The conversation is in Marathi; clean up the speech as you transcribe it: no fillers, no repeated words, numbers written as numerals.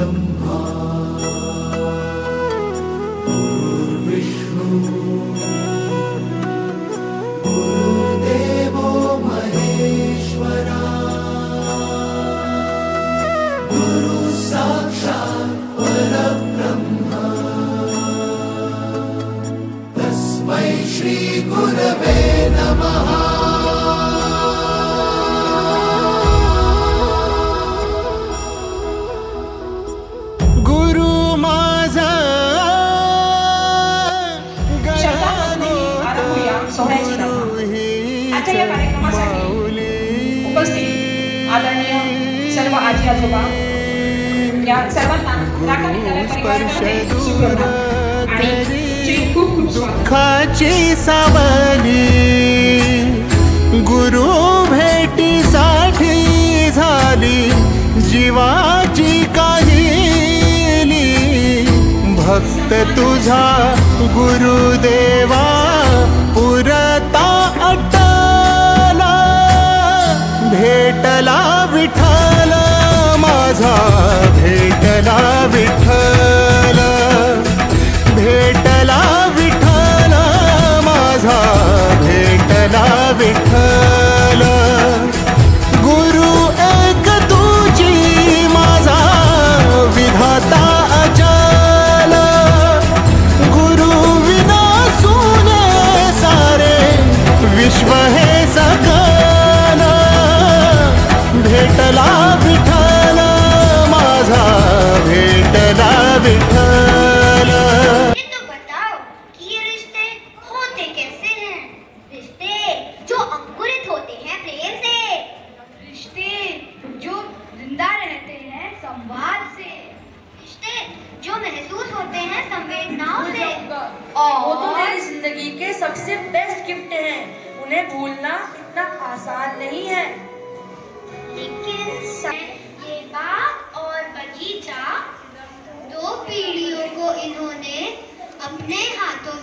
ब्रह्मा गुरुर्विष्णु गुरुर्देवो महेश्वरा गुरु साक्षात् परब्रह्म तस्मै श्री गुरवे नमः। आजच्या या कार्यक्रमासाठी उपस्थित आदरणीय सर्व आजी आजोबा या सर्वांना राखा विद्यालय परिवारामध्ये सुप्रभात आणि श्री खूप खूप स्वागत। दुःखाची सावली गुरु भेटीसाठी झाली जीवाची काहिली भक्त तुझा गुरुदेवा पुरता अटला भेटला विठ्ठल माझा भेटला विठ्ठल भेटला विठ्ठल माझा भेटला विठ्ठल गुरु एक तुझी माझा विधाता अचल गुरु विना सुने सारे विश्व हे सकल भेटला विठ्ठल माझा भेटला विठ्ठल। ये तो बताओ कि ये रिश्ते होते कैसे हैं? रिश्ते जो अंकुरित होते हैं प्रेम से, रिश्ते जो जिंदा रहते हैं संवाद से, रिश्ते जो महसूस होते हैं संवेदनाओं से। और वो तो मेरी जिंदगी के सबसे बेस्ट गिफ्ट हैं, उन्हें भूलना इतना आसान नहीं है। लेकिन ये बाग और बगीचा 2 पीढ़ियों को इन्होंने अपने हाथों